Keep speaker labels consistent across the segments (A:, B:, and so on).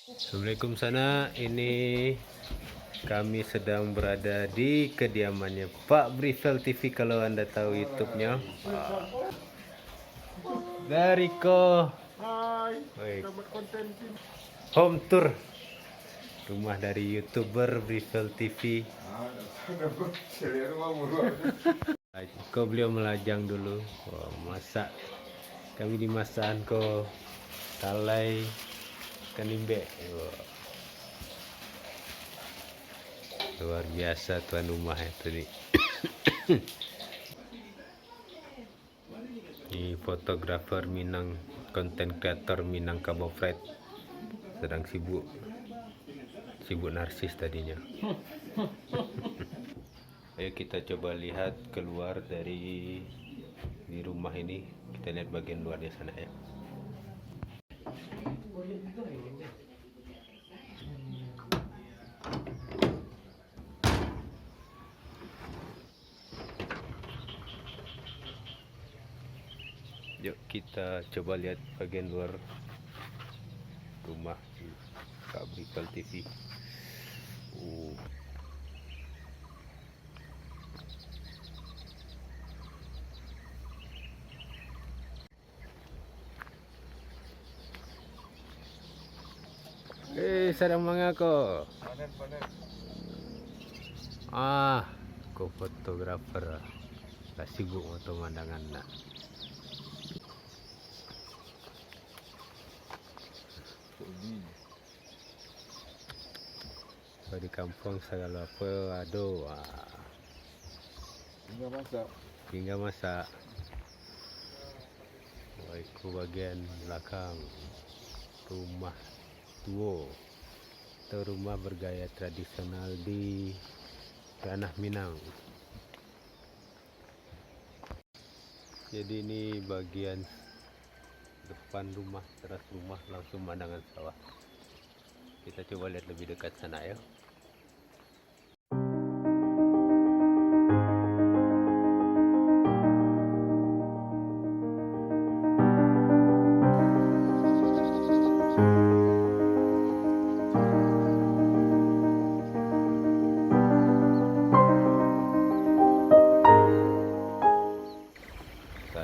A: Assalamualaikum sana. Ini kami sedang berada di kediamannya Pak Brifel TV kalau Anda tahu YouTube-nya. Dari ko home tour rumah dari YouTuber Brifel TV. Kau beliau melajang dulu. Masak. Kami dimasakan ko talai kanimbe. Luar biasa tuan rumah itu nih. Ini fotografer Minang, konten kreator Minang Kabofred sedang sibuk narsis tadinya. Ayo kita coba lihat keluar dari di rumah ini. Kita lihat bagian luarnya sana ya. Yuk kita coba lihat bagian luar rumah Kak Brifel TV. Sarang mga ko. Ko fotografer. Sibuk mo pemandangan na. Di kampung segala apa aduh. Hingga masak. Itu bagian belakang rumah tua atau rumah bergaya tradisional di tanah Minang. Jadi ini bagian depan rumah, teras rumah langsung pemandangan sawah. Kita coba lihat lebih dekat sana ya.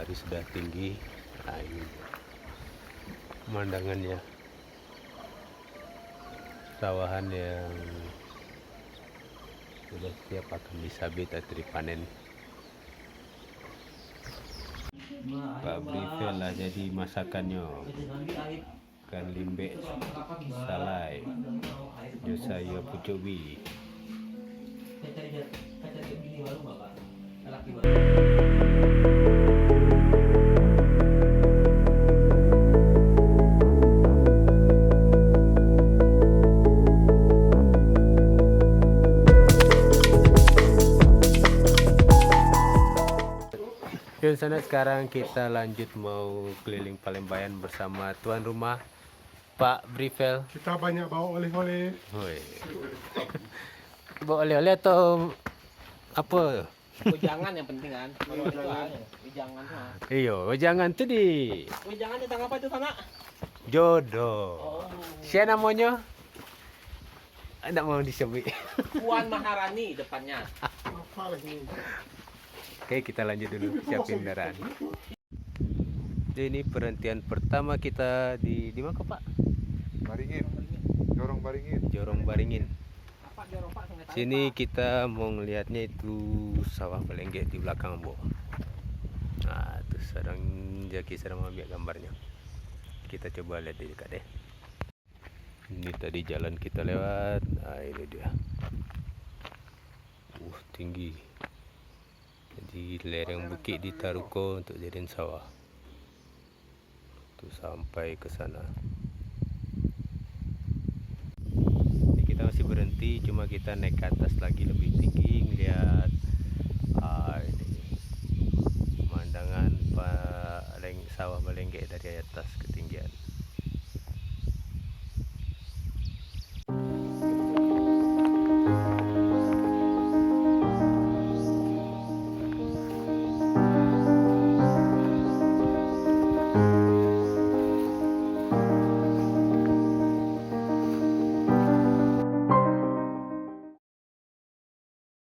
A: Matahari sudah tinggi. Nah, ini pemandangannya. Sawahan yang sudah siap akan disabit atau dipanen. Pak Brifel lah jadi masakannya. Ikan limbe salai. Saya pucobi. Yuk sana sekarang kita lanjut mau keliling Palembayan bersama tuan rumah Pak Brifel.
B: Kita banyak bawa oleh-oleh.
A: Bawa oleh-oleh atau apa?
C: Ujangan yang penting kan. Kalau itu aja, ujangan mah.
A: Iyo, jangan tuh di
C: Ujangan tentang apa itu sana?
A: jodoh. Siapa namanya? Tidak mau disebut.
C: Puan Maharani depannya.
B: Apa lagi?
A: Oke, kita lanjut dulu siapin kendaraan. Jadi ini perhentian pertama kita di mana Pak?
B: Baringin. Jorong Baringin.
A: Jorong Baringin.
C: Apa dia rompak sungai Tahu,
A: Sini
C: Pak?
A: kita mau ngelihatnya itu sawah Belengge di belakang, Bu. Nah, itu sedang Jaki sedang ambil gambarnya. Kita coba lihat di dekat deh. Ini tadi jalan kita lewat. Nah, ini dia. Tinggi. Jadi lereng bukit di Taruko untuk jadiin sawah. Tuh sampai ke sana. Jadi kita masih berhenti, cuma kita naik ke atas lagi lebih tinggi ngeliat ini pemandangan sawah Belengge dari atas ketinggian.